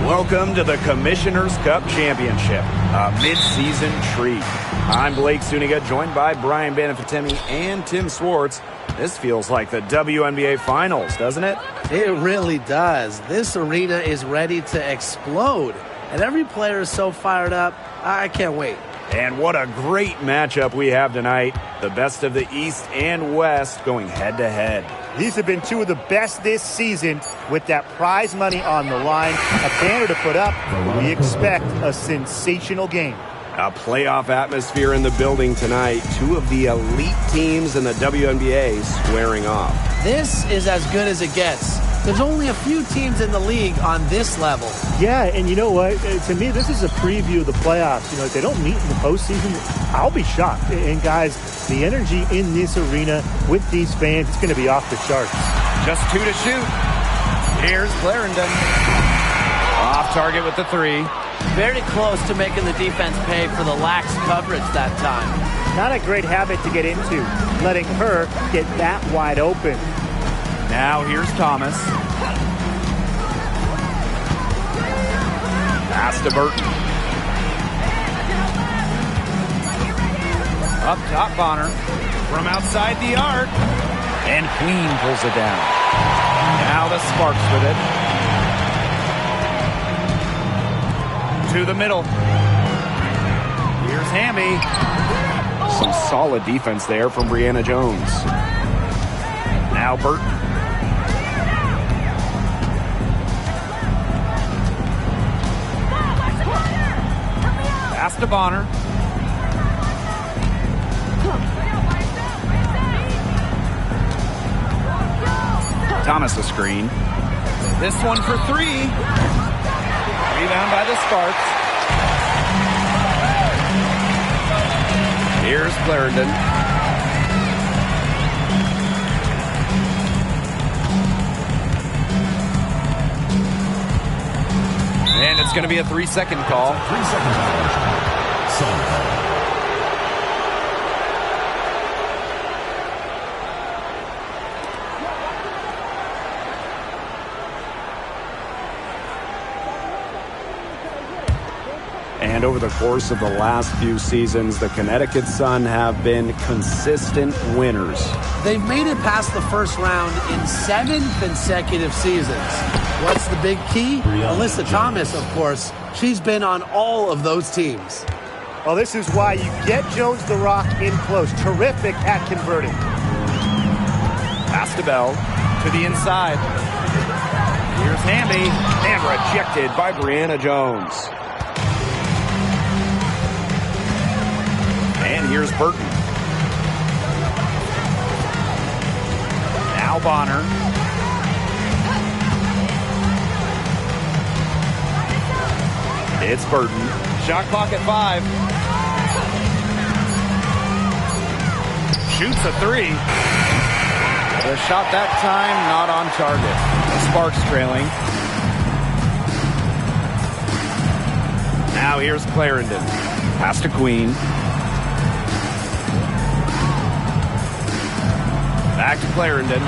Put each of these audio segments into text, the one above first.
Welcome to the Commissioner's Cup Championship, a mid-season treat. I'm Blake Zuniga, joined by Brian Banafitemi and Tim Swartz. This feels like the WNBA Finals, doesn't it? It really does. This arena is ready to explode, and every player is so fired up. I can't wait. And what a great matchup we have tonight. The best of the East and West going head-to-head. These have been two of the best this season with that prize money on the line. A banner to put up. We expect a sensational game. A playoff atmosphere in the building tonight. Two of the elite teams in the WNBA squaring off. This is as good as it gets. There's only a few teams in the league on this level. Yeah, and you know what? To me, this is a preview of the playoffs. You know, if they don't meet in the postseason, I'll be shocked. And guys, the energy in this arena with these fans, it's going to be off the charts. Just two to shoot. Here's Clarendon. Off target with the three. Very close to making the defense pay for the lax coverage that time. Not a great habit to get into, letting her get that wide open. Now here's Thomas. Pass to Burton. Up top, Bonner. From outside the arc. And Queen pulls it down. Now the Sparks with it. To the middle. Here's Hamby. Some solid defense there from Brianna Jones. Now Burton. Pass to Bonner. Thomas a screen. This one for three. Rebound by the Sparks. Here's Clarendon. And it's going to be a 3-second call. 3-second violation. And over the course of the last few seasons, the Connecticut Sun have been consistent winners. They've made it past the first round in 7 consecutive seasons. What's the big key? Alyssa Thomas, of course. She's been on all of those teams. Well, this is why you get Jones the Rock in close. Terrific at converting. Pass to Bell to the inside. Here's Hamby. And rejected by Brianna Jones. And here's Burton. Now Bonner. It's Burton. Shot clock at 5. Shoots a 3. The shot that time not on target. The Sparks trailing. Now here's Clarendon. Pass to Queen. Back to Clarendon.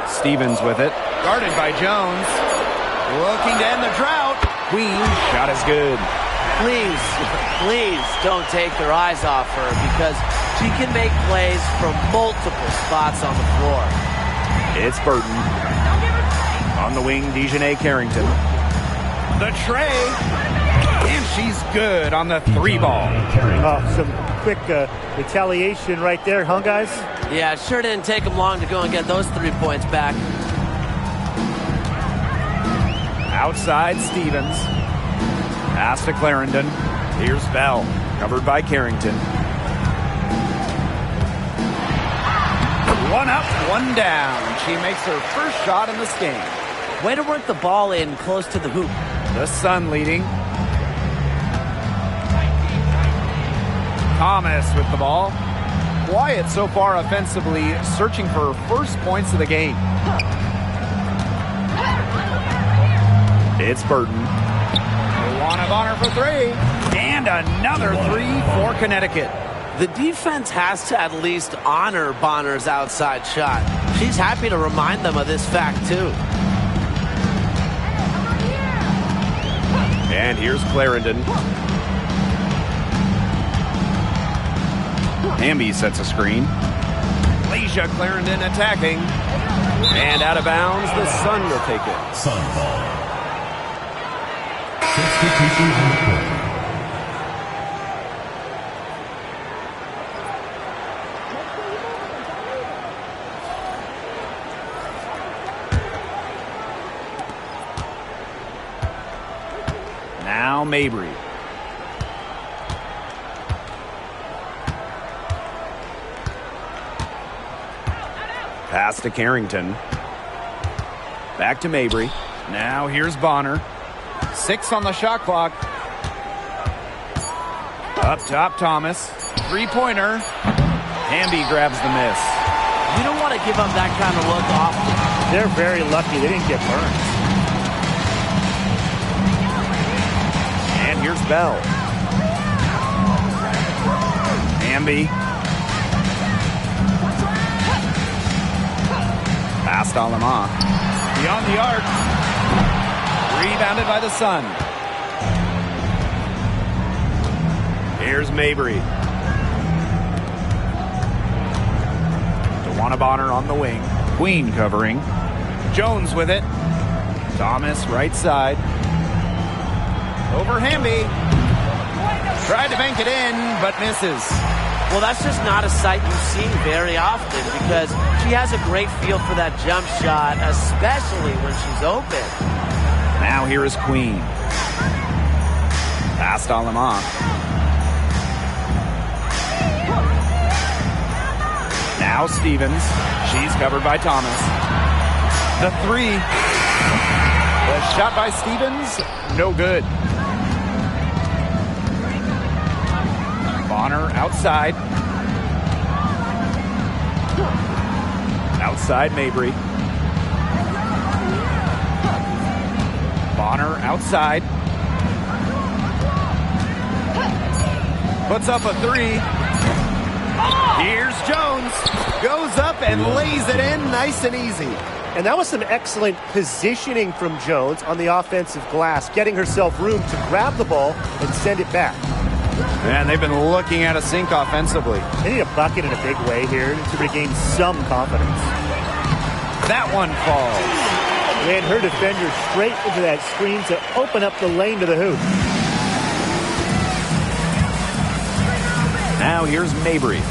Stevens with it. Guarded by Jones. Looking to end the drought. Queen, shot is good. Please don't take their eyes off her because she can make plays from multiple spots on the floor. It's Burton. On the wing, Dejanay Carrington. The tray. And she's good on the 3 ball. Some quick retaliation right there, huh, guys? Yeah, it sure didn't take them long to go and get those 3 points back. Outside Stevens. Pass to Clarendon. Here's Bell. Covered by Carrington. 1 up, 1 down. She makes her first shot in this game. Way to work the ball in close to the hoop. The Sun leading. Thomas with the ball. Quiet so far offensively, searching for her first points of the game. It's Burton. One of honor for 3. And another 3 for Connecticut. The defense has to at least honor Bonner's outside shot. She's happy to remind them of this fact, too. And here's Clarendon. Hamby sets a screen. Leisha Clarendon attacking. And out of bounds, the Sun will take it. Sun ball. Substitution on the court. Now Mabry. Pass to Carrington. Back to Mabry. Now here's Bonner. 6 on the shot clock. Up top, Thomas. Three-pointer. Hamby grabs the miss. You don't want to give up that kind of look often. They're very lucky they didn't get burned. And here's Bell. Hamby. Pass to Alama. Beyond the arc. Rebounded by the Sun. Here's Mabry. DeWanna Bonner on the wing. Queen covering. Jones with it. Thomas right side. Over Hamby. Tried to bank it in, but misses. Well, that's just not a sight you see very often because she has a great feel for that jump shot, especially when she's open. Now here is Queen. Pass to Alama. Now Stevens. She's covered by Thomas. The three. The shot by Stevens, no good. Bonner outside. Outside Mabry. Bonner outside. Puts up a three. Here's Jones. Goes up and lays it in nice and easy. And that was some excellent positioning from Jones on the offensive glass, getting herself room to grab the ball and send it back. And they've been looking at a sink offensively. They need a bucket in a big way here to regain some confidence. That one falls. And her defender straight into that screen to open up the lane to the hoop. Now here's Mabry.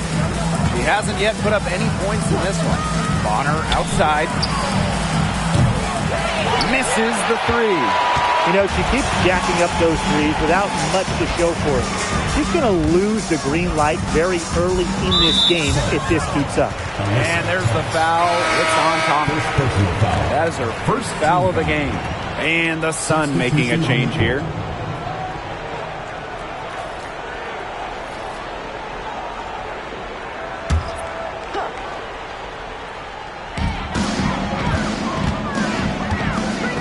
She hasn't yet put up any points in this one. Bonner outside. Misses the three. You know, she keeps jacking up those threes without much to show for it. She's going to lose the green light very early in this game if this keeps up. And there's the foul. It's on Thomas. That is her first foul of the game. And the Sun making a change here.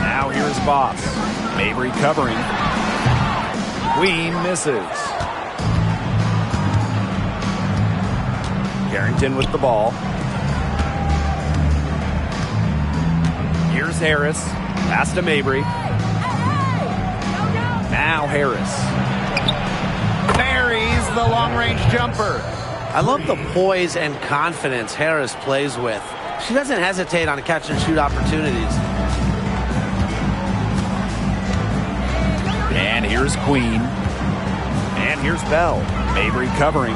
Now here's Boss. Mabry covering. Queen misses. Carrington with the ball. Here's Harris. Pass to Mabry. Now Harris. Buries the long-range jumper. I love the poise and confidence Harris plays with. She doesn't hesitate on catch-and-shoot opportunities. And here's Queen. And here's Bell. Mabry covering.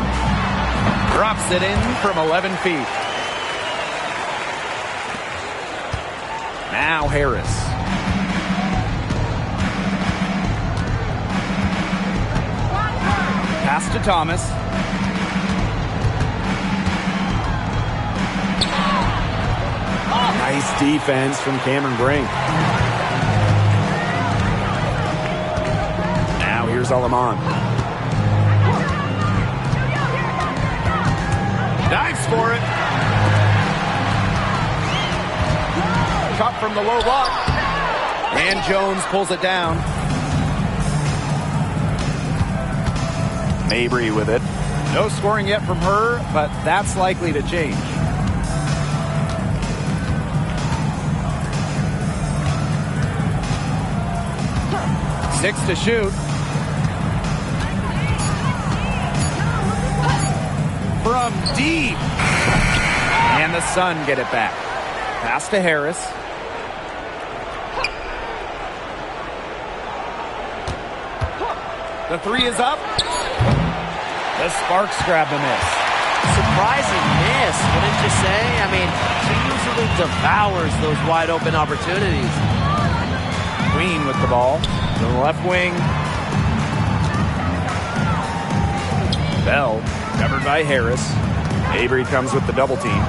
Drops it in from 11 feet. Now Harris. Pass to Thomas. Nice defense from Cameron Brink. Now here's Alaman. Dives for it. Cut from the low block. And Jones pulls it down. Mabry with it. No scoring yet from her, but that's likely to change. 6 to shoot. From deep. And the Sun get it back. Pass to Harris. The 3 is up. The Sparks grab the miss. Surprising miss, wouldn't you say? I mean, she usually devours those wide open opportunities. Queen with the ball to the left wing. Bell covered by Harris. Avery comes with the double team.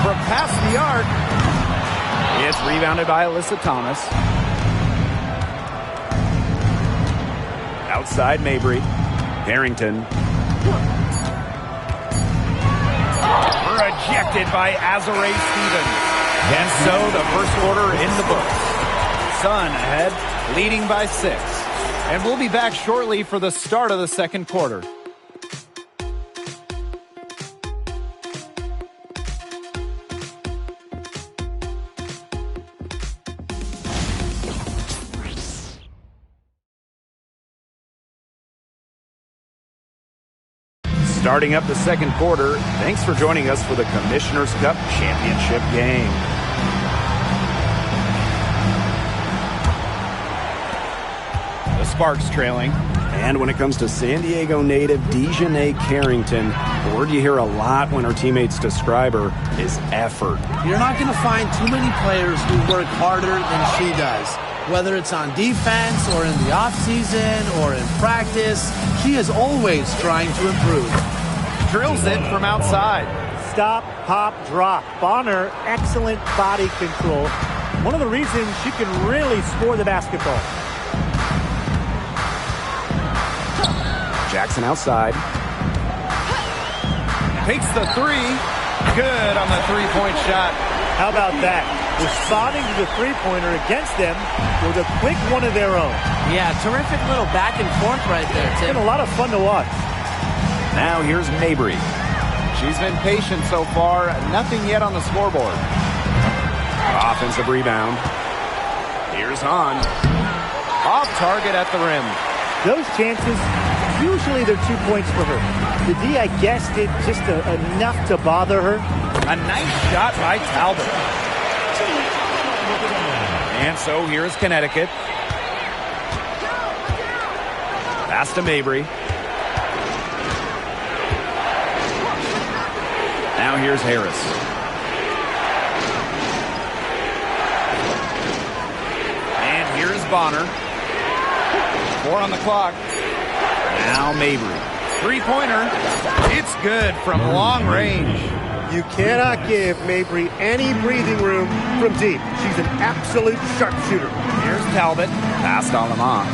From past the arc. It's rebounded by Alyssa Thomas. Outside Mabry. Harrington. Rejected by Azurá Stevens. And so the first quarter in the books. Sun ahead, leading by 6. And we'll be back shortly for the start of the second quarter. Starting up the second quarter, thanks for joining us for the Commissioner's Cup Championship game. The Sparks trailing. And when it comes to San Diego native Dejanay Carrington, the word you hear a lot when her teammates describe her is effort. You're not going to find too many players who work harder than she does. Whether it's on defense or in the offseason or in practice, she is always trying to improve. Drills it from outside. Stop, pop, drop. Bonner, excellent body control. One of the reasons she can really score the basketball. Jackson outside. Takes the 3. Good on the three-point shot. How about that? Responding to the three-pointer against them with a quick one of their own. Yeah, terrific little back and forth right there, Tim. It's been a lot of fun to watch. Now here's Mabry. She's been patient so far. Nothing yet on the scoreboard. Offensive rebound. Here's Hahn. Off target at the rim. Those chances, usually they're 2 points for her. The D, I guess, did just enough to bother her. A nice shot by Talbot. And so here's Connecticut. Pass to Mabry. Now here's Harris. And here's Bonner. 4 on the clock. Now Mabry. Three-pointer. It's good from long range. You cannot give Mabry any breathing room from deep. She's an absolute sharpshooter. Here's Talbot. Pass to Lamont.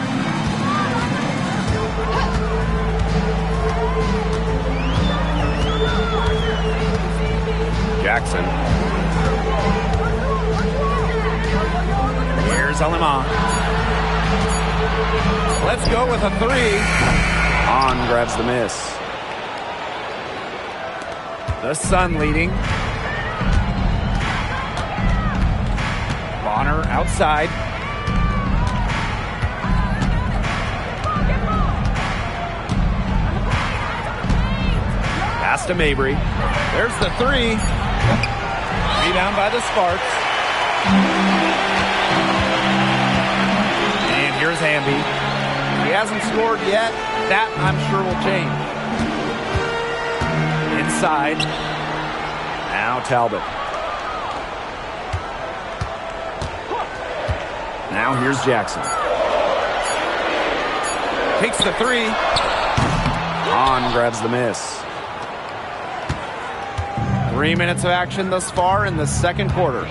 Jackson. Here's Lamont. Let's go with a 3. On grabs the miss. The Sun leading. Bonner outside. Pass to Mabry. There's the 3. Rebound by the Sparks. And here's Hamby. He hasn't scored yet. That, I'm sure, will change. Inside. Now Talbot. Now here's Jackson. Takes the 3. On grabs the miss. 3 minutes of action thus far in the second quarter.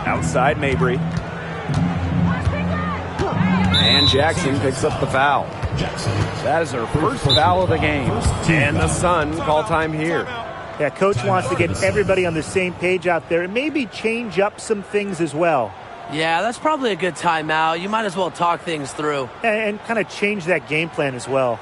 Outside Mabry. And Jackson picks up the foul. That is her first foul of the game. And the Sun call time here. Yeah, coach wants to get everybody on the same page out there and maybe change up some things as well. Yeah, that's probably a good timeout. You might as well talk things through. And kind of change that game plan as well.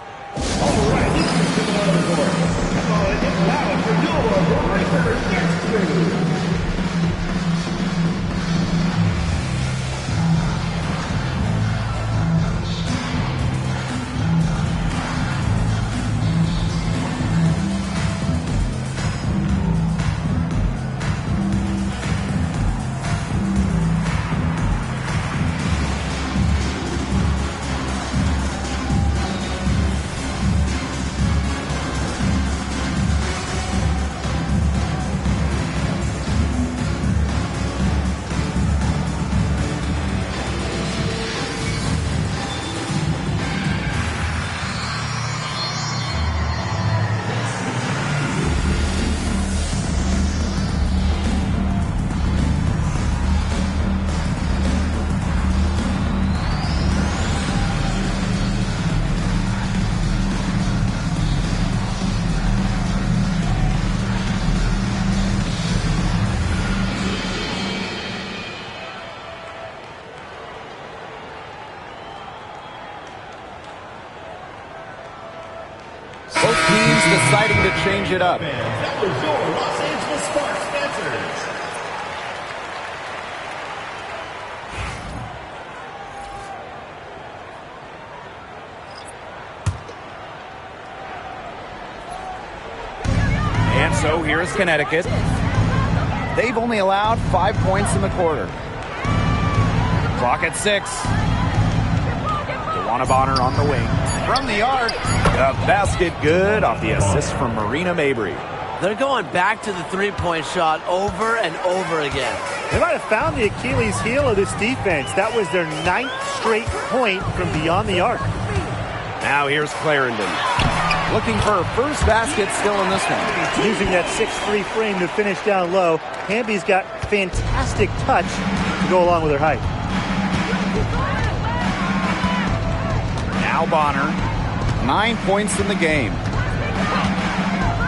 Both teams deciding to change it up. That was your Los Angeles Sparks answers. And so here's Connecticut. They've only allowed 5 points in the quarter. Clock at 6. DeWanna Bonner on the wing. From the arc. A basket good off the assist from Marina Mabry. They're going back to the three-point shot over and over again. They might have found the Achilles heel of this defense. That was their 9th straight point from beyond the arc. Now here's Clarendon. Looking for her first basket still in this one. Using that 6'3" frame to finish down low. Hamby's got fantastic touch to go along with her height. Now Bonner. 9 points in the game.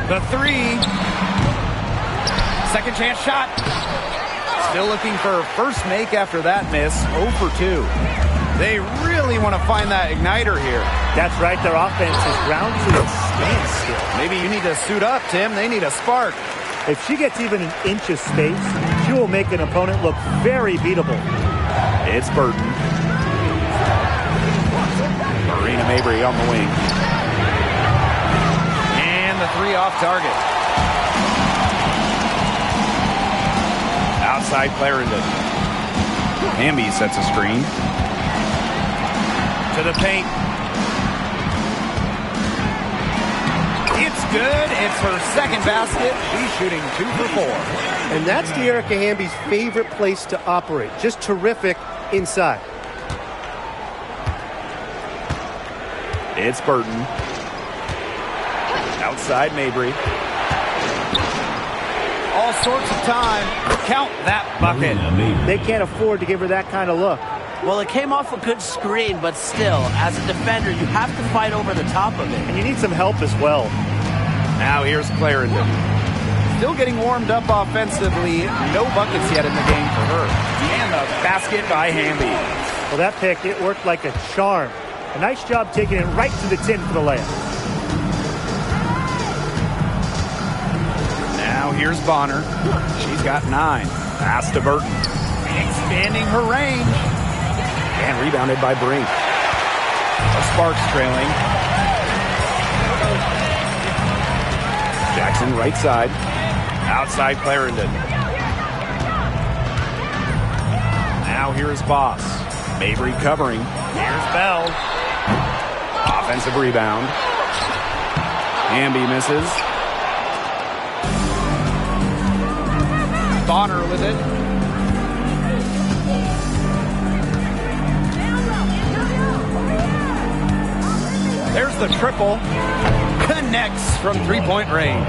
The three. Second chance shot. Still looking for her first make after that miss. 0 for 2. They really want to find that igniter here. That's right. Their offense is ground to a standstill. Maybe you need to suit up, Tim. They need a spark. If she gets even an inch of space, she will make an opponent look very beatable. It's Burton. Marina Mabry on the wing. And the three off target. Outside Clarendon. Hamby sets a screen. To the paint. It's good. It's her second basket. She's shooting 2 for 4. And that's De'Erica Hamby's favorite place to operate. Just terrific inside. It's Burton. Outside Mabry. All sorts of time. Count that bucket. They can't afford to give her that kind of look. Well, it came off a good screen, but still, as a defender, you have to fight over the top of it. And you need some help as well. Now here's Clarendon. Still getting warmed up offensively. No buckets yet in the game for her. And the basket by Hamby. Well, that pick, it worked like a charm. A nice job taking it right to the tin for the layup. Now here's Bonner. She's got 9. Pass to Burton. Expanding her range. And rebounded by Brink. The Sparks trailing. Jackson right side. Outside Clarendon. Now here's Boss. Mabry covering. Here's Bell. Offensive rebound. Hamby misses. Bonner with it. There's the triple. Connects from three-point range.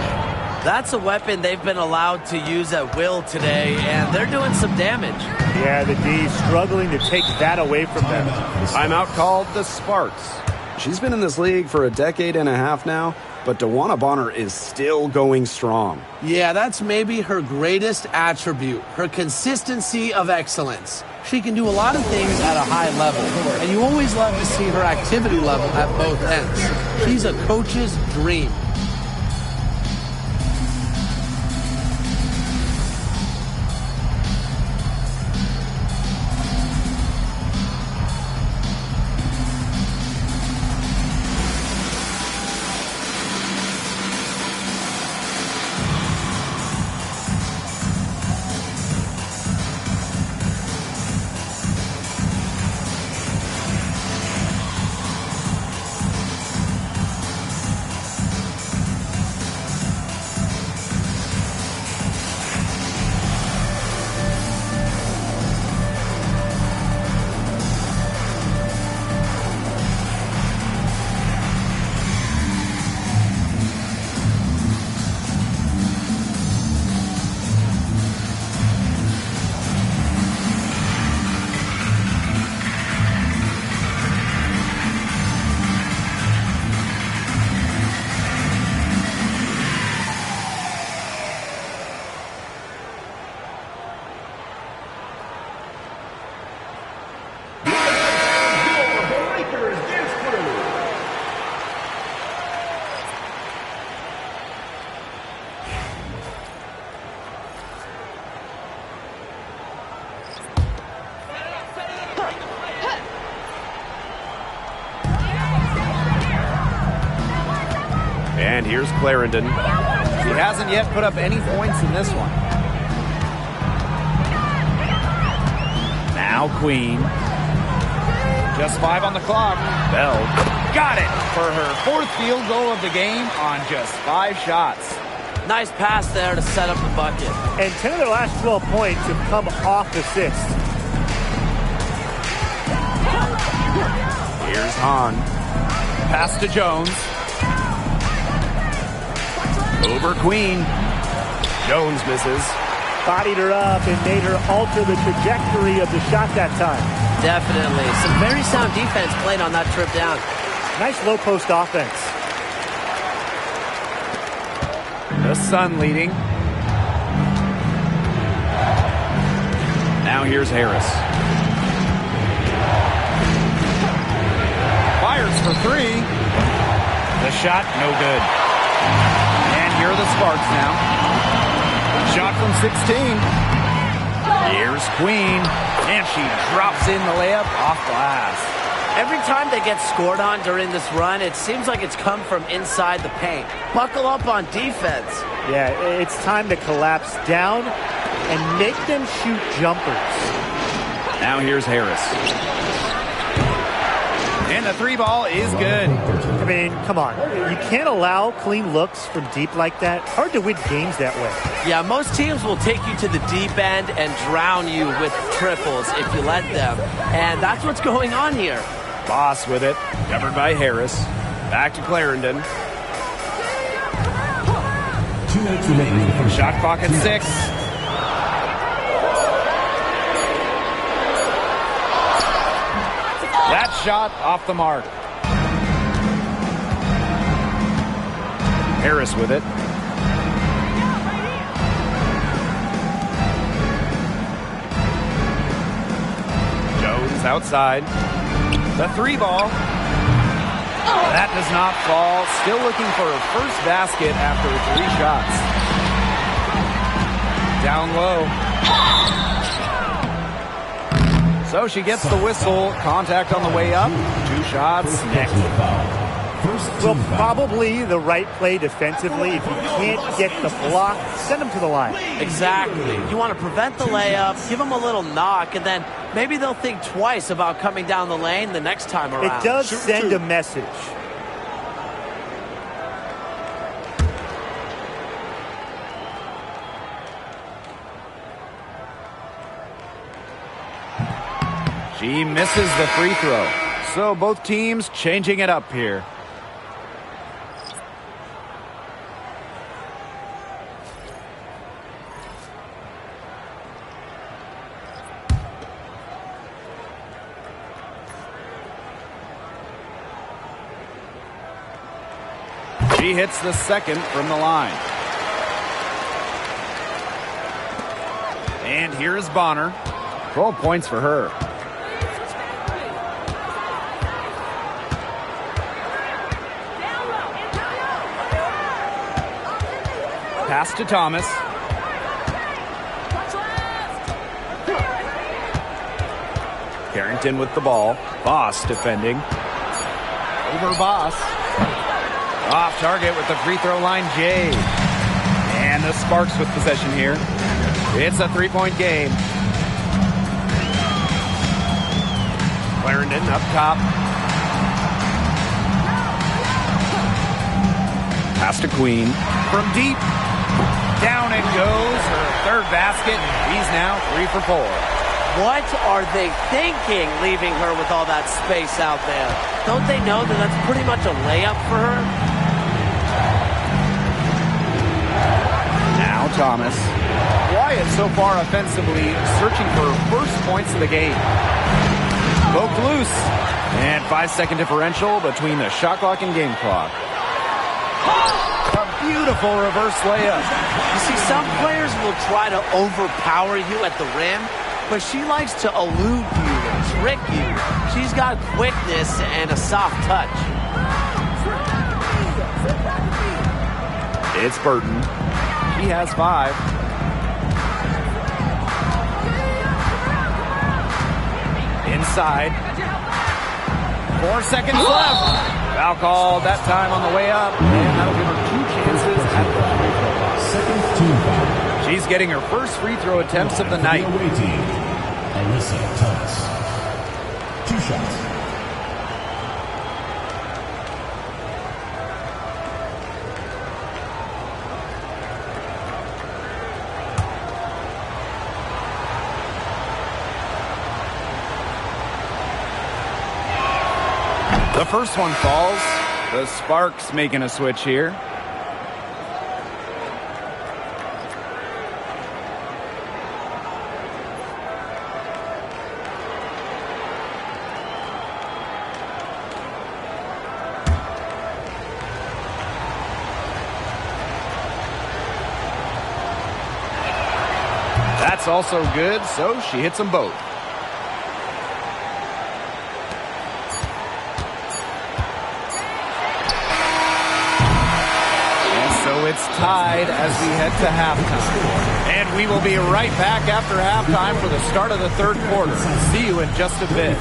That's a weapon they've been allowed to use at will today, and they're doing some damage. Yeah, the D struggling to take that away from them. Timeout called the Sparks. She's been in this league for a decade and a half now, but DeWanna Bonner is still going strong. Yeah, that's maybe her greatest attribute, her consistency of excellence. She can do a lot of things at a high level, and you always love to see her activity level at both ends. She's a coach's dream. And here's Clarendon. He hasn't yet put up any points in this one. Now Queen. Just 5 on the clock. Bell got it for her 4th field goal of the game on just 5 shots. Nice pass there to set up the bucket. And 10 of their last 12 points have come off assists. Here's Hahn. Pass to Jones. Over Queen. Jones misses. Bodied her up and made her alter the trajectory of the shot that time. Definitely. Some very sound defense played on that trip down. Nice low post offense. The Sun leading. Now here's Harris. Fires for 3. The shot, no good. And here are the Sparks now. Shot from 16. Here's Queen. And she drops in the layup off glass. Every time they get scored on during this run, it seems like it's come from inside the paint. Buckle up on defense. Yeah, it's time to collapse down and make them shoot jumpers. Now here's Harris. And the 3 ball is good. I mean, come on. You can't allow clean looks from deep like that. Hard to win games that way. Yeah, most teams will take you to the deep end and drown you with triples if you let them. And that's what's going on here. Boss with it. Covered by Harris. Back to Clarendon. 2 minutes remaining. Shot clock at 6. That shot off the mark. Harris with it. Jones outside. The 3 ball. That does not fall. Still looking for her first basket after 3 shots. Down low. So she gets the whistle. Contact on the way up. 2 shots next. Well, probably the right play defensively. If you can't get the block, send them to the line. Exactly. You want to prevent the layup, give them a little knock, and then maybe they'll think twice about coming down the lane the next time around. It does send a message. She misses the free throw. So both teams changing it up here. She She hits the second from the line. And here's Bonner. 12 points for her. Pass to Thomas. Carrington with the ball. Boss defending. Over Boss. Off target with the free throw line, Jay. And the Sparks with possession here. It's a three-point game. Clarendon up top. Pass to Queen. From deep. Down it goes. Her third basket. He's now 3 for 4. What are they thinking, leaving her with all that space out there? Don't they know that that's pretty much a layup for her? Now Thomas. Wyatt so far offensively searching for first points of the game. Poked loose. And 5-second differential between the shot clock and game clock. A beautiful reverse layup. You see, some players will try to overpower you at the rim, but she likes to elude you and trick you. She's got quickness and a soft touch. It's Burton. She has 5. Inside. 4 seconds left. Foul called that time on the way up. And that'll give her 2 chances at the free throw line. Second team foul. She's getting her first free throw attempts of the night. WNBA team, Alyssa Thomas. 2 shots. The first one falls. The Sparks making a switch here. That's also good, so she hits them both. It's tied as we head to halftime. And we will be right back after halftime for the start of the third quarter. See you in just a bit.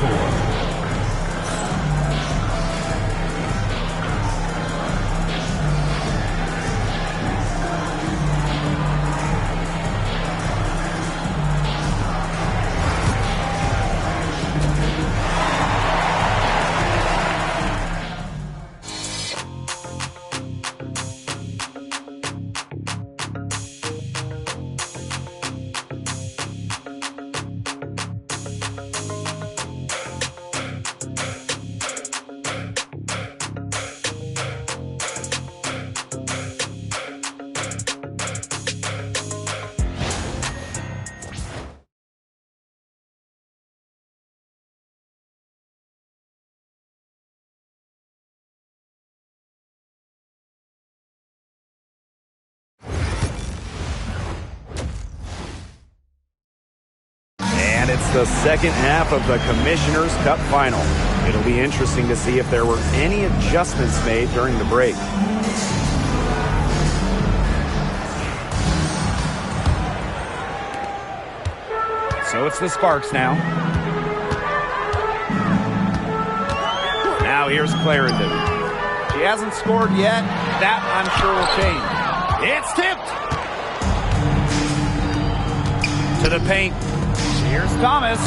And it's the second half of the Commissioner's Cup Final. It'll be interesting to see if there were any adjustments made during the break. So it's the Sparks now. Now here's Clarendon. She hasn't scored yet. That, I'm sure, will change. It's tipped! To the paint. Here's Thomas.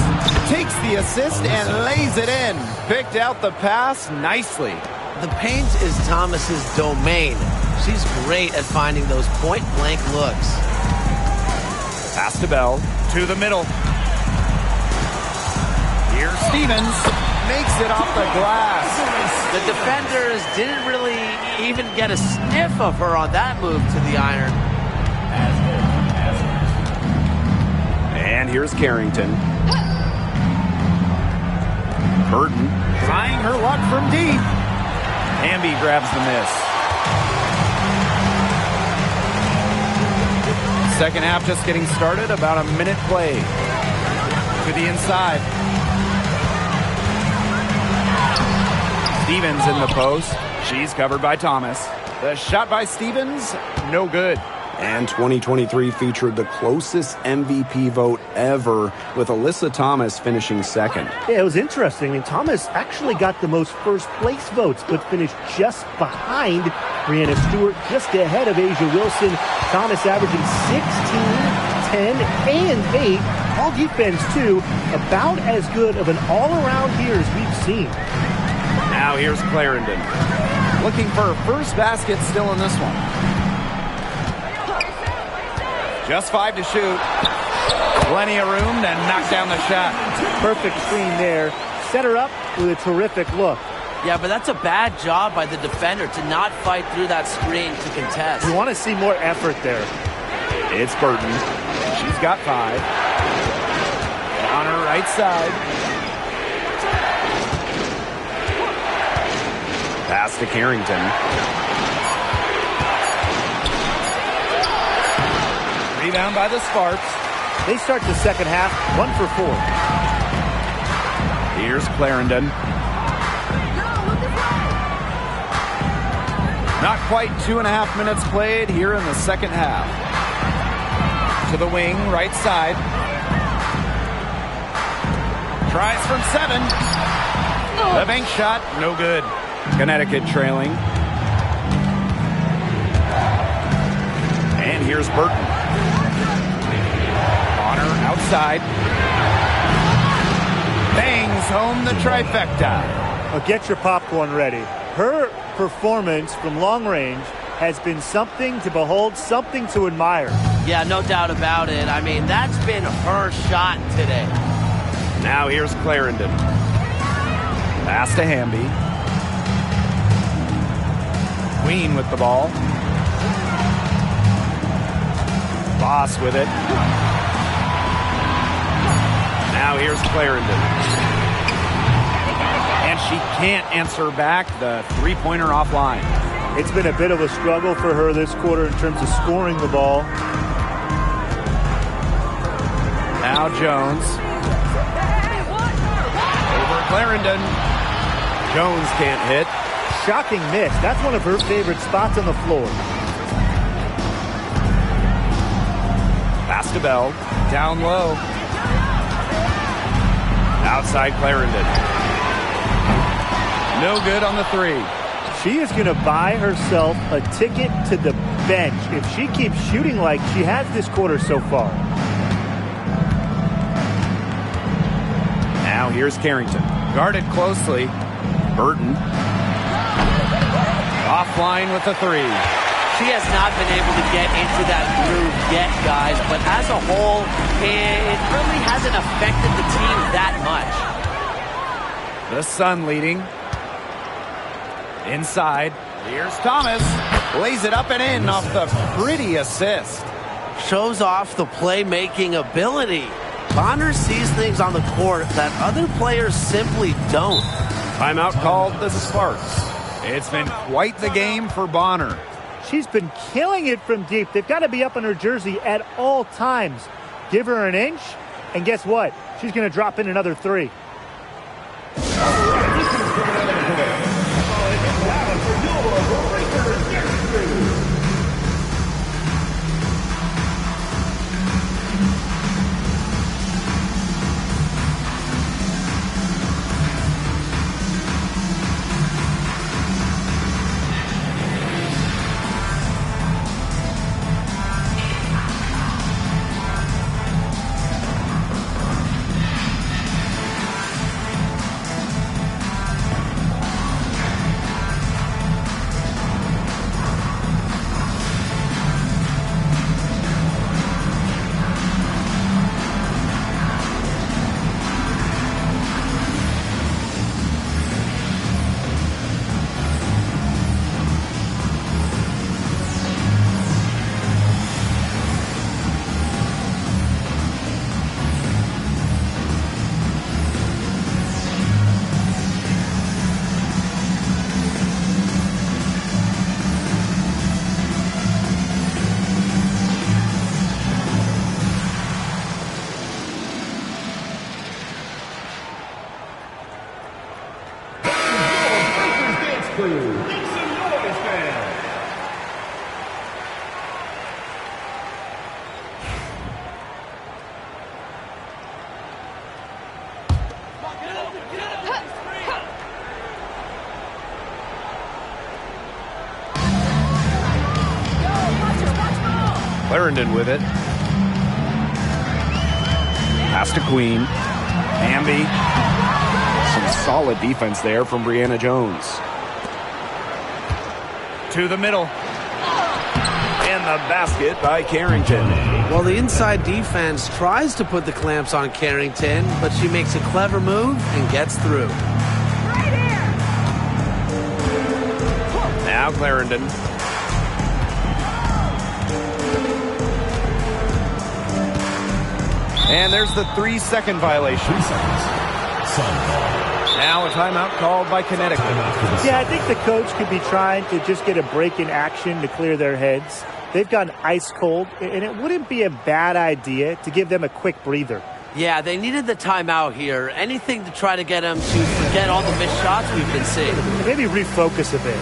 Takes the assist and lays it in. Picked out the pass nicely. The paint is Thomas's domain. She's great at finding those point-blank looks. Pass to Bell. To the middle. Here's Stevens. Makes it off the glass. The defenders didn't really even get a sniff of her on that move to the iron. And here's Carrington. Burton trying her luck from deep. Hamby grabs the miss. Second half just getting started, about a minute played. To the inside. Stevens in the post. She's covered by Thomas. The shot by Stevens, no good. And 2023 featured the closest MVP vote ever, with Alyssa Thomas finishing second. Yeah, it was interesting. I mean, Thomas actually got the most first-place votes, but finished just behind Brianna Stewart, just ahead of Asia Wilson. Thomas averaging 16, 10, and 8. All defense, too. About as good of an all-around here as we've seen. Now here's Clarendon. Looking for her first basket still in this one. Just 5 to shoot. Plenty of room to knock down the shot. Perfect screen there. Set her up with a terrific look. Yeah, but that's a bad job by the defender to not fight through that screen to contest. You want to see more effort there. It's Burton. She's got 5. On her right side. Pass to Carrington. Rebound by the Sparks. They start the second half 1 for 4. Here's Clarendon. Not quite 2.5 minutes played here in the second half. To the wing, right side. Tries from 7. The bank shot, no good. Connecticut trailing. And here's Burton. Honor outside. Bangs home the trifecta. Well, get your popcorn ready. Her performance from long range has been something to behold, something to admire. Yeah, no doubt about it. I mean, that's been her shot today. Now here's Clarendon. Pass to Hamby. Queen with the ball. Boss with it. Now here's Clarendon. And she can't answer back the three-pointer offline. It's been a bit of a struggle for her this quarter in terms of scoring the ball. Now Jones. Over Clarendon. Jones can't hit. Shocking miss. That's one of her favorite spots on the floor. Pass to Bell. Down low. Outside Clarendon. No good on the 3. She is going to buy herself a ticket to the bench if she keeps shooting like she has this quarter so far. Now here's Carrington. Guarded closely. Burton. Offline with the 3. She has not been able to get into that groove yet, guys, but as a whole, it really hasn't affected the team that much. The Sun leading. Inside. Here's Thomas. Lays it up and in off the pretty assist. Shows off the playmaking ability. Bonner sees things on the court that other players simply don't. Timeout called the Sparks. It's been quite the game for Bonner. She's been killing it from deep. They've got to be up on her jersey at all times. Give her an inch, and guess what? She's going to drop in another 3. Clarendon with it. Pass to Queen. Hamby. Some solid defense there from Brianna Jones. To the middle. And the basket by Carrington. Well, the inside defense tries to put the clamps on Carrington, but she makes a clever move and gets through. Now Clarendon. And there's the 3-second violation. 3 seconds. Sun ball. Now a timeout called by Connecticut. Yeah, I think the coach could be trying to just get a break in action to clear their heads. They've gone ice cold, and it wouldn't be a bad idea to give them a quick breather. Yeah, they needed the timeout here. Anything to try to get them to forget all the missed shots we've been seeing. Maybe refocus a bit.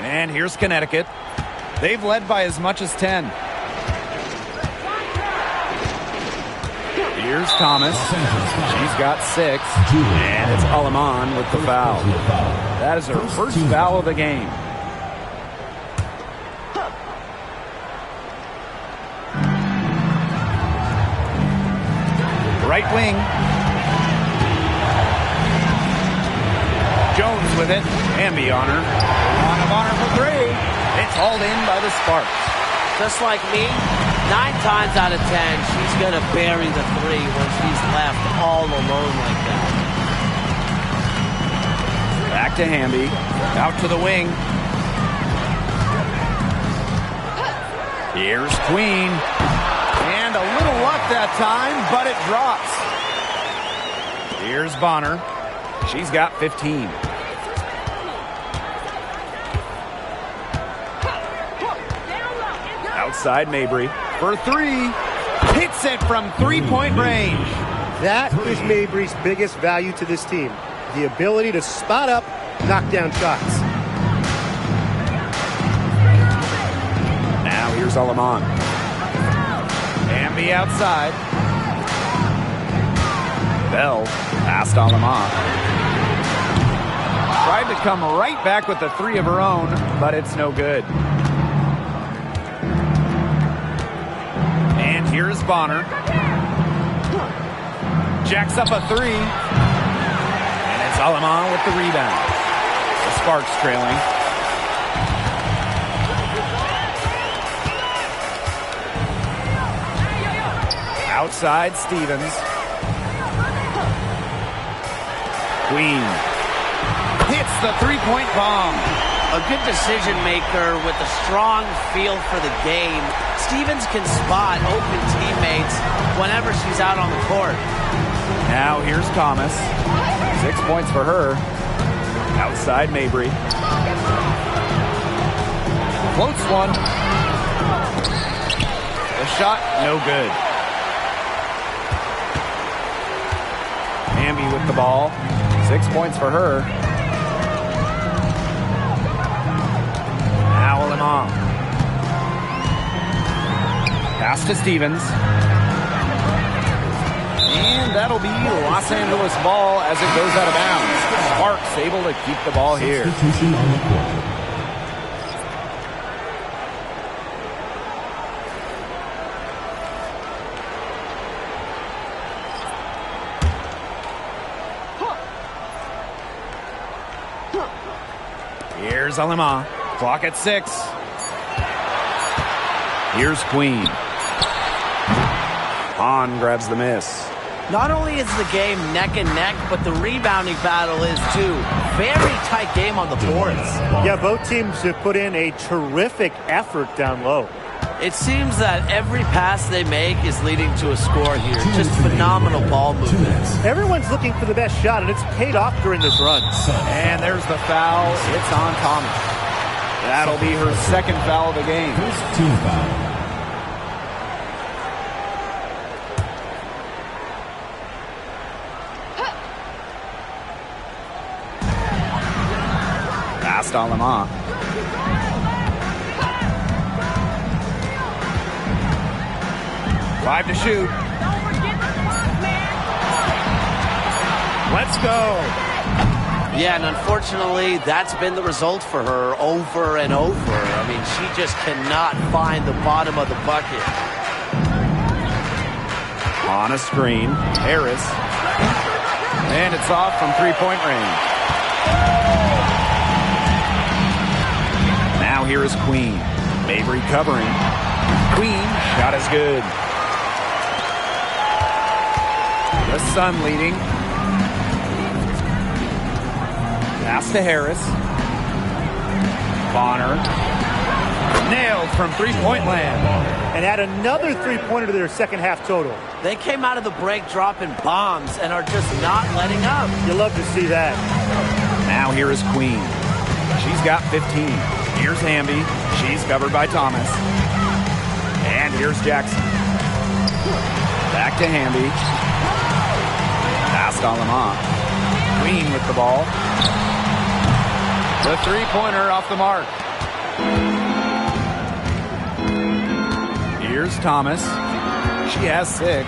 And here's Connecticut. They've led by as much as 10. Here's Thomas. She's got 6. And it's Alaman with the foul. That is her first foul of the game. Right wing. Jones with it. Hamby on her. On her for 3. It's hauled in by the Sparks. Just like me, 9 times out of 10, she's going to bury the 3 when she's left all alone like that. Back to Hamby. Out to the wing. Here's Queen. And a little luck that time, but it drops. Here's Bonner. She's got 15. Outside Mabry for 3. Hits it from 3-point range. That is Mabry's biggest value to this team. The ability to spot up, knock down shots. Now here's Alaman. Hamby outside. Bell past Alaman. Tried to come right back with the 3 of her own, but it's no good. And here's Bonner. Jacks up a 3. And it's Alaman with the rebound. The Sparks trailing. Outside Stevens. Queen hits the 3-point bomb. A good decision maker with a strong feel for the game. Stevens can spot open teammates whenever she's out on the court. Now here's Thomas. 6 points for her. Outside Mabry. Floats one. The shot, no good. Hamby with the ball. 6 points for her. Now Alaman. Pass to Stevens. And that'll be Los Angeles ball as it goes out of bounds. Sparks able to keep the ball here. Substitution on the court. Here's Alema. Clock at 6. Here's Queen. Hahn grabs the miss. Not only is the game neck and neck, but the rebounding battle is too. Very tight game on the boards. Yeah, both teams have put in a terrific effort down low. It seems that every pass they make is leading to a score here. Just phenomenal ball movements. Everyone's looking for the best shot, and it's paid off during this run. And there's the foul. It's on Thomas. That'll be her second foul of the game. First team foul. Past Alema. Five to shoot. Let's go. Yeah, and unfortunately, that's been the result for her over and over. I mean, she just cannot find the bottom of the bucket. On a screen, Harris. And it's off from three-point range. Now here is Queen. Mabry covering. Queen, shot is good. The Sun leading. Pass to Harris. Bonner. Nailed from three-point land. And add another three-pointer to their second half total. They came out of the break dropping bombs and are just not letting up. You love to see that. Now here is Queen. She's got 15. Here's Hamby. She's covered by Thomas. And here's Jackson. Back to Hamby. Past Alema. Queen with the ball. The three-pointer off the mark. Here's Thomas. She has 6.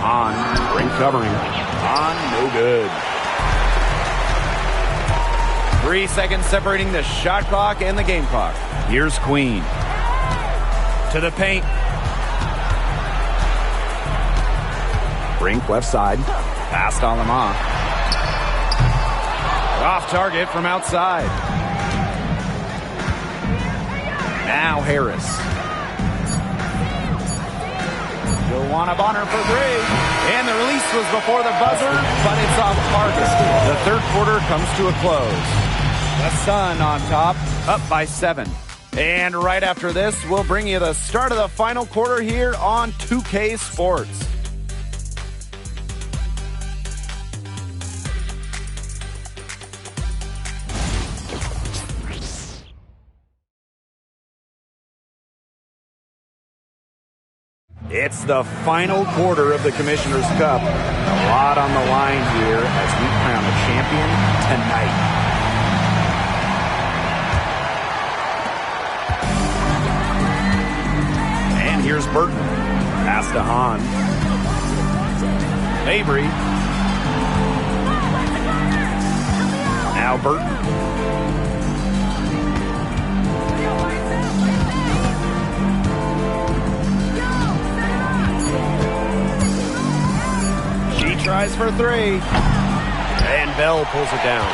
On. Ring covering. On. No good. 3 seconds separating the shot clock and the game clock. Here's Queen. To the paint. Brink left side. Past Alema. Off target from outside. Now Harris. Joanna Bonner for 3. And the release was before the buzzer, but it's off target. The third quarter comes to a close. The Sun on top, up by 7. And right after this, we'll bring you the start of the final quarter here on 2K Sports. It's the final quarter of the Commissioner's Cup. A lot on the line here as we crown a champion tonight. And here's Burton. Pass to Hahn. Mabry. Now Burton. Tries for 3. And Bell pulls it down.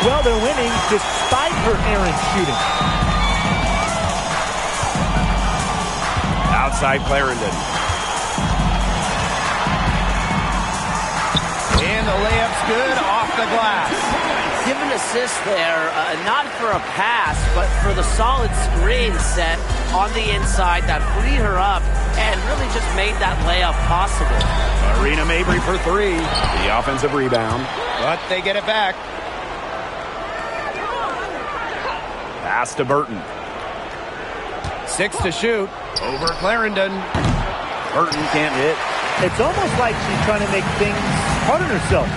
Well, they're winning despite her errant shooting. Outside Clarendon. And the layup's good off the glass. Give an assist there, not for a pass, but for the solid screen set on the inside that freed her up and really just made that layup possible. Marina Mabry for 3. The offensive rebound, but they get it back. Pass to Burton. 6 to shoot. Over Clarendon. Burton can't hit. It's almost like she's trying to make things hard on herself.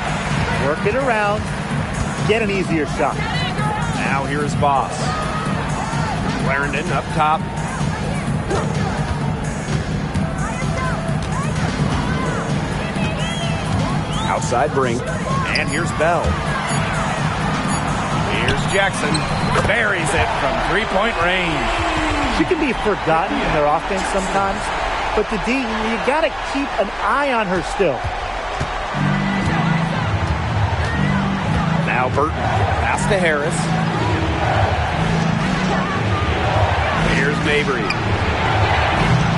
Work it around. Get an easier shot. Now here's Boss. Clarendon up top. Outside Brink. And here's Bell. Here's Jackson. Buries it from three-point range. She can be forgotten in their offense sometimes, but the D, you got to keep an eye on her still. Now Burton. Pass to Harris. Here's Mabry.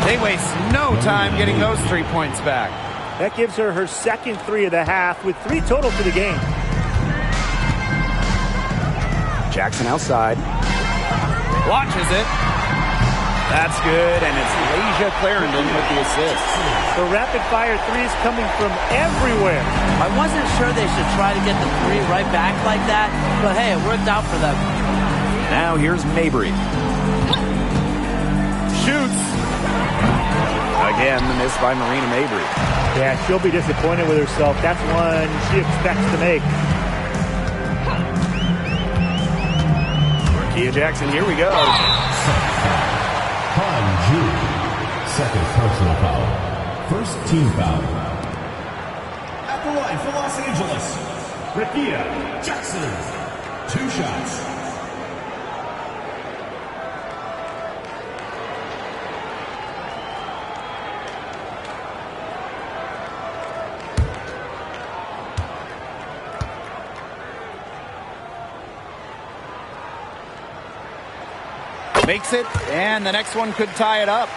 They waste no time getting those 3 points back. That gives her her second three of the half with 3 total for the game. Jackson outside. Launches it. That's good, and it's Lasia Clarendon with the assist. The rapid-fire threes coming from everywhere. I wasn't sure they should try to get the three right back like that, but hey, it worked out for them. Now here's Mabry. Shoots. Again, the miss by Marina Mabry. Yeah, she'll be disappointed with herself. That's one she expects to make. Kia Jackson, here we go. Second personal foul. First team foul. At the line for Los Angeles, Rakia Jackson. 2 shots. Makes it, and the next one could tie it up.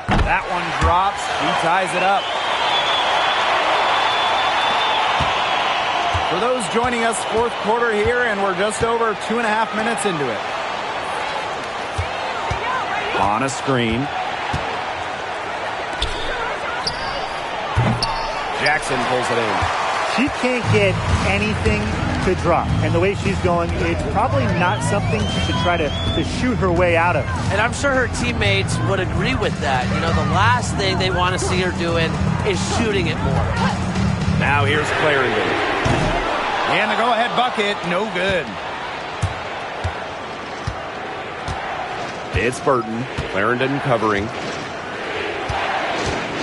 That one drops. He ties it up. For those joining us, fourth quarter here, and we're just over 2.5 minutes into it. On a screen. Jackson pulls it in. She can't get anything to drop. And the way she's going, it's probably not something she should try to shoot her way out of. And I'm sure her teammates would agree with that. You know, the last thing they want to see her doing is shooting it more. Now here's Clarendon. And the go-ahead bucket, no good. It's Burton. Clarendon covering.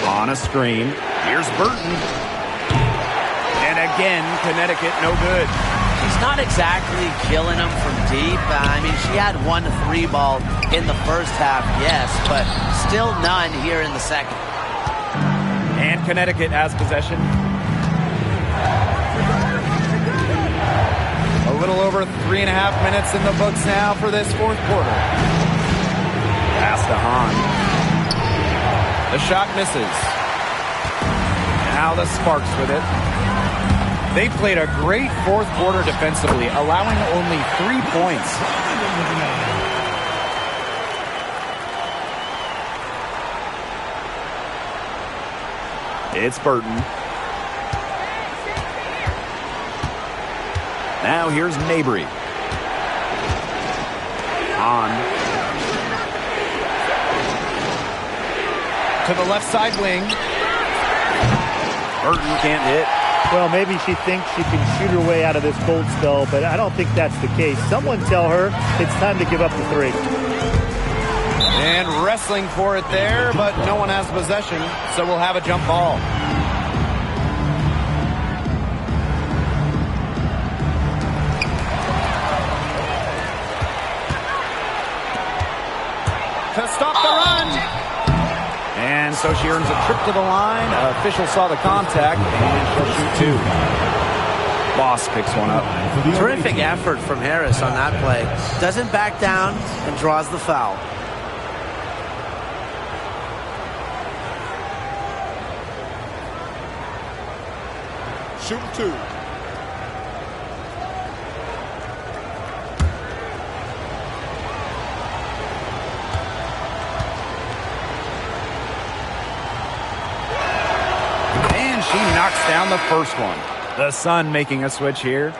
On a screen. Here's Burton. And again, Connecticut, no good. She's not exactly killing them from deep. I mean, she had 1 3 ball in the first half, yes, but still none here in the second. And Connecticut has possession. A little over 3.5 minutes in the books now for this fourth quarter. Pass to Hahn. The shot misses. Now the Sparks with it. They played a great fourth quarter defensively, allowing only 3 points. It's Burton. Now here's Mabry. On. To the left side wing. Burton can't hit. Well, maybe she thinks she can shoot her way out of this cold spell, but I don't think that's the case. Someone tell her it's time to give up the three. And wrestling for it there, but no one has possession, so we'll have a jump ball. To stop the run. And so she earns a trip to the line. Official saw the contact, and she'll shoot 2. Boss picks one up. Terrific effort from Harris on that play. Doesn't back down and draws the foul. Shoot 2. She knocks down the first one. The Sun making a switch here.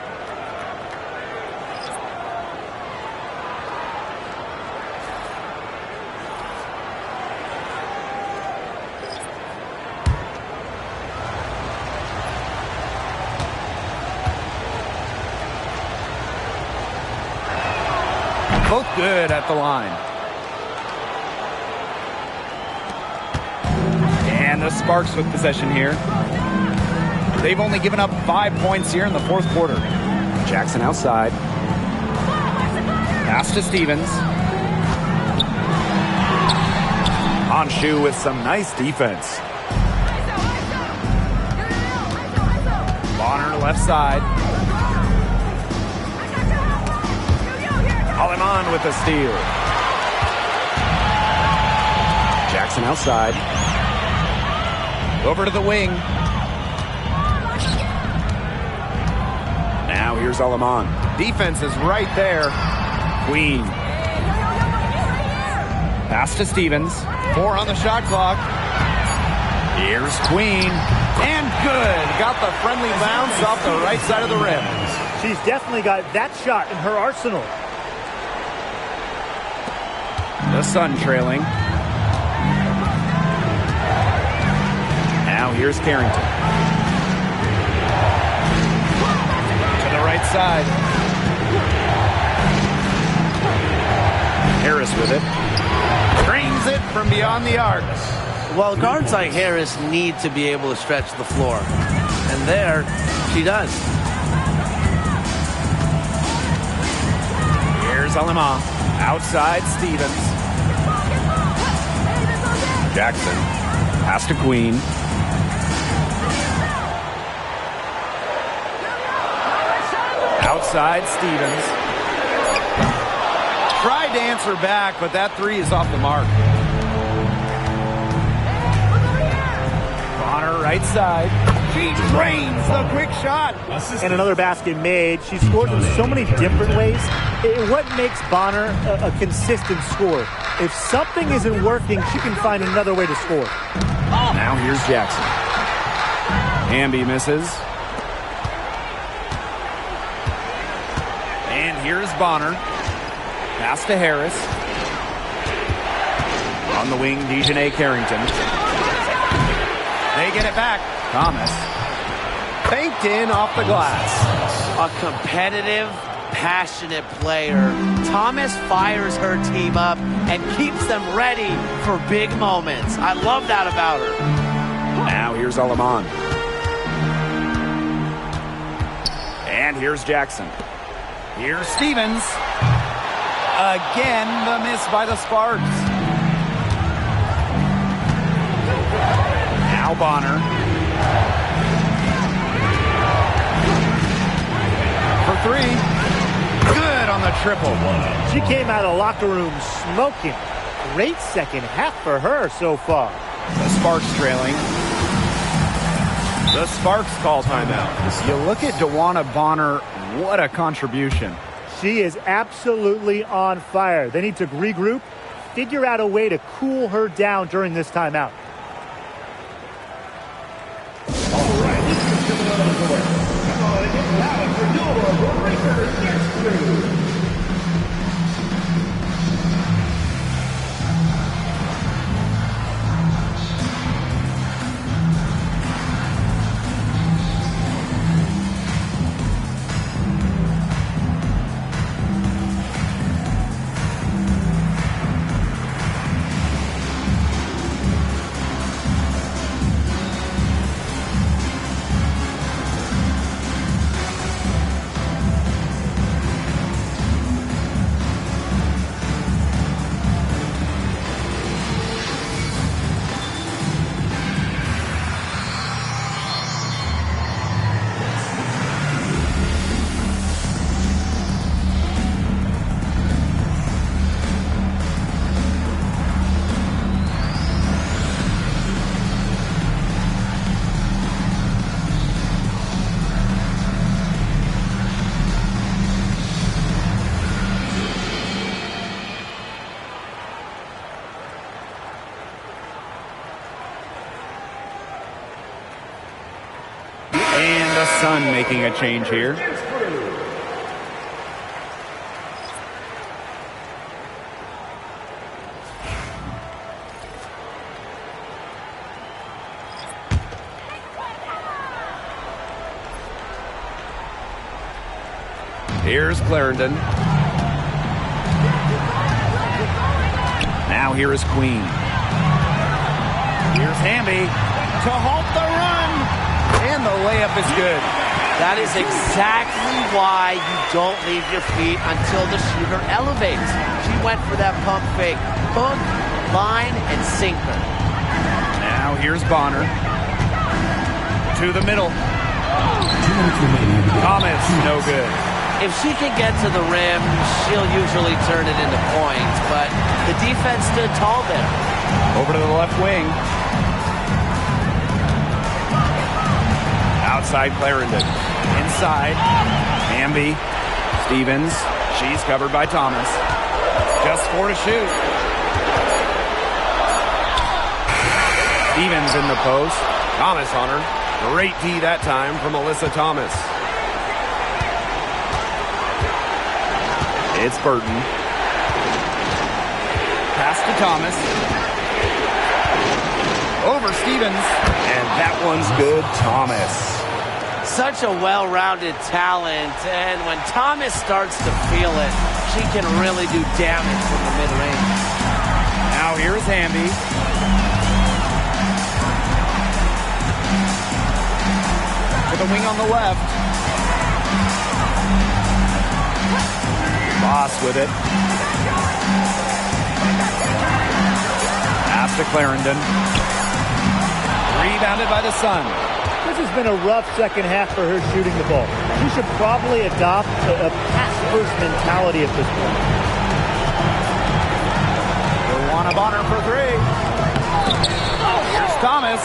Both good at the line. And the Sparks with possession here. They've only given up 5 points here in the fourth quarter. Jackson outside. Pass to Stevens. Honshu with some nice defense. Bonner left side. Aleman with a steal. Jackson outside. Over to the wing. Now here's Aleman. Defense is right there. Queen. Pass to Stevens. 4 on the shot clock. Here's Queen. And good. Got the friendly bounce off the right side of the rim. She's definitely got that shot in her arsenal. The Sun trailing. Now here's Carrington. To the right side. Harris with it. Drains it from beyond the arc. Well, guards like Harris need to be able to stretch the floor. And there, she does. Here's Alema. Outside Stevens. Jackson. Pass to Queen. Outside Stevens. Tried to answer back, but that three is off the mark. Bonner right side. She drains the quick shot. And another basket made. She scores in so many different ways. What makes Bonner a consistent scorer? If something isn't working, she can find another way to score. Now here's Jackson. Hamby misses. And here's Bonner. Pass to Harris. On the wing, Dejanay Carrington. They get it back. Thomas. Banked in off the glass. A competitive, passionate player. Thomas fires her team up and keeps them ready for big moments. I love that about her. Now here's Aleman. And here's Jackson. Here's Stevens. Again, the miss by the Sparks. Now Bonner. For three. Good on the triple. She came out of the locker room smoking. Great second half for her so far. The Sparks trailing. The Sparks call timeout. You look at DeWanna Bonner, what a contribution. She is absolutely on fire. They need to regroup, figure out a way to cool her down during this timeout. All right, this is coming out of the court. Come on, get loud for your breaker next move. And the Sun making a change here. Here's Clarendon. Now here is Queen. Here's Hamby to halt the run. And the layup is good. That is exactly why you don't leave your feet until the shooter elevates. She went for that pump fake. Hook, line, and sinker. Now here's Bonner. To the middle. Thomas, no good. If she can get to the rim, she'll usually turn it into points, but the defense stood tall there. Over to the left wing. Outside Clarendon. Inside. Hamby. Stevens. She's covered by Thomas. Just 4 to shoot. Stevens in the post. Thomas on her. Great D that time from Alyssa Thomas. It's Burton. Pass to Thomas. Over Stevens. And that one's good, Thomas. Such a well-rounded talent, and when Thomas starts to feel it, she can really do damage from the mid-range. Now here's Hamby. To the wing on the left. Boss with it. Pass to Clarendon. Rebounded by the Sun. This has been a rough second half for her shooting the ball. She should probably adopt a pass-first mentality at this point. Joanna Bonner for 3. Here's Thomas.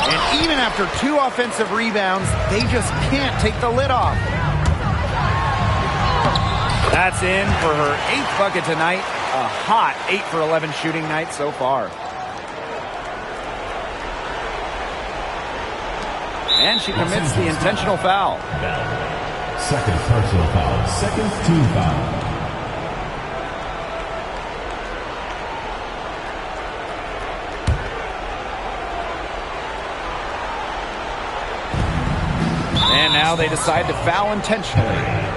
And even after 2 offensive rebounds, they just can't take the lid off. That's in for her 8th bucket tonight. A hot 8 for 11 shooting night so far. And she commits the intentional foul. Second personal foul. Second team foul. And now they decide to foul intentionally.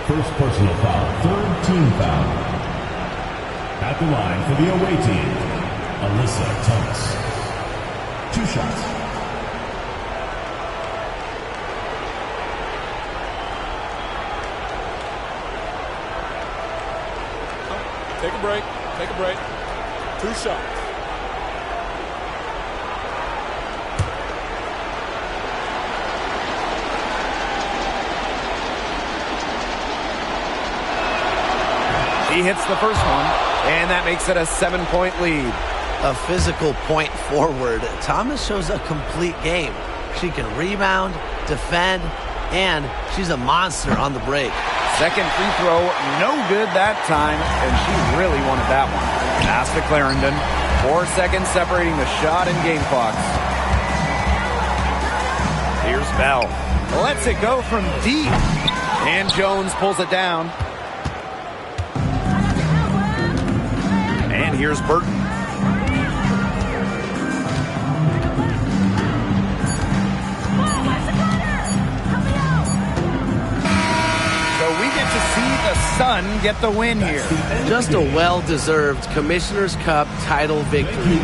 First personal foul. Third team foul. At the line for the away team, Alyssa Thomas. 2 shots. Take a break. Take a break. 2 shots. She hits the first one, and that makes it a 7-point lead. A physical point forward. Thomas shows a complete game. She can rebound, defend, and she's a monster on the break. Second free throw, no good that time, and she really wanted that one. Pass to Clarendon. 4 seconds separating the shot and game clocks. Here's Bell. Lets it go from deep. And Jones pulls it down. And here's Burton. The Sun get the win here. Just a well-deserved Commissioner's Cup title victory.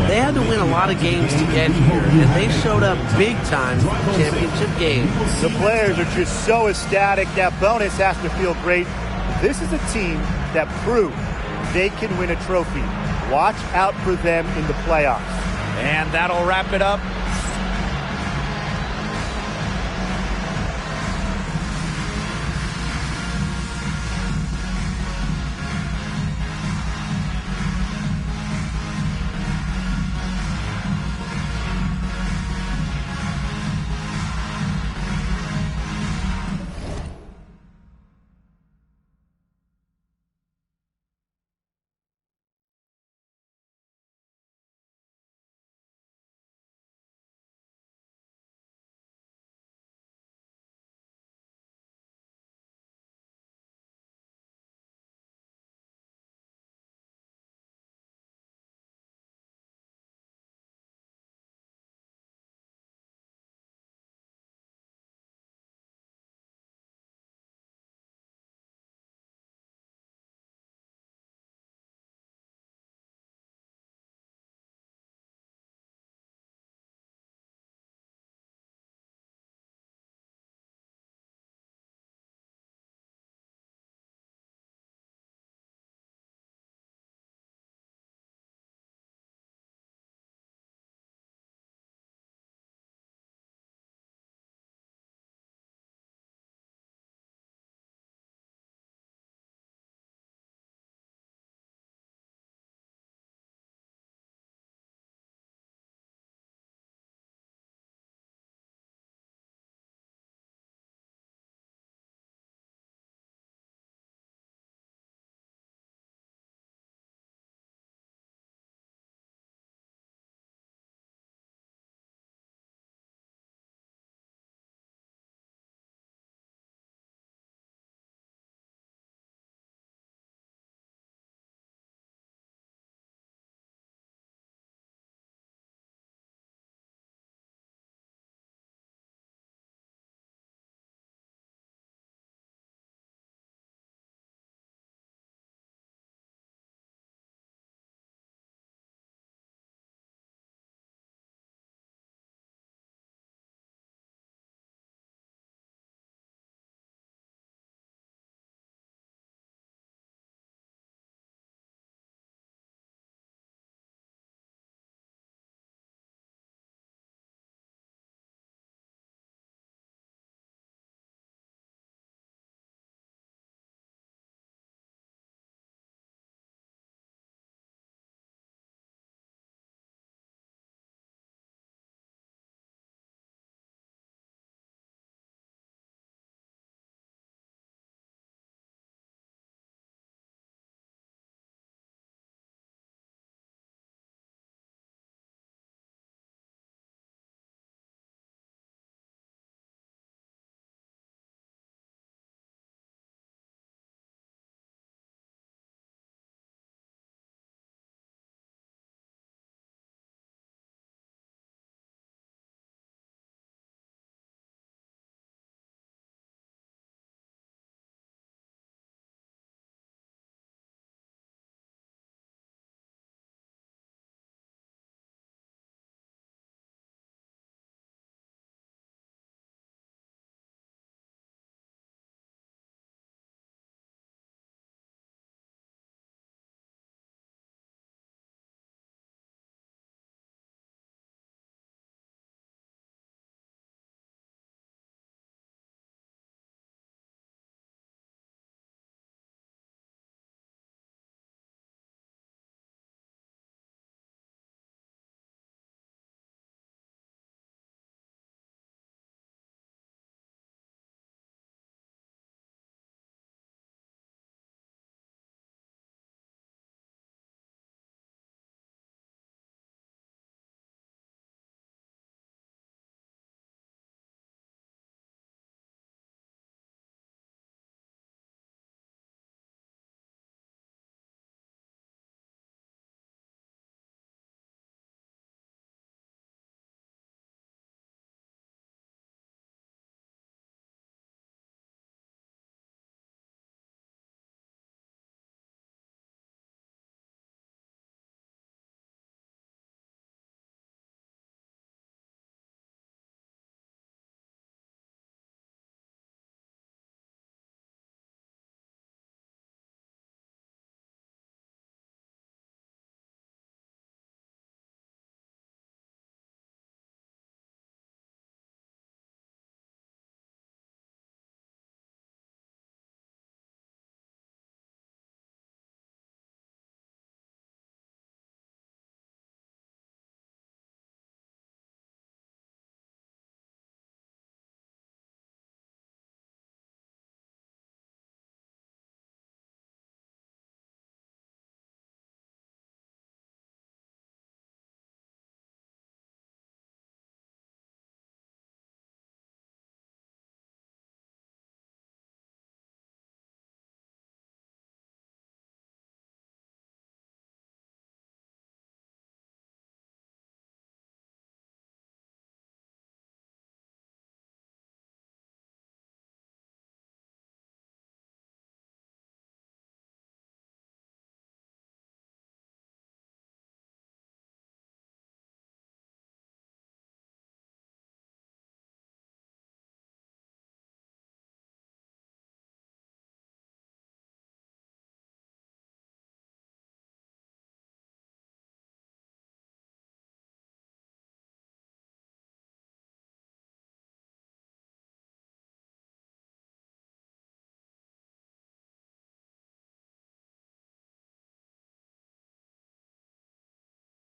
They had to win a lot of games to get here, and they showed up big time for the championship game. The players are just so ecstatic. That bonus has to feel great. This is a team that proved they can win a trophy. Watch out for them in the playoffs. And that'll wrap it up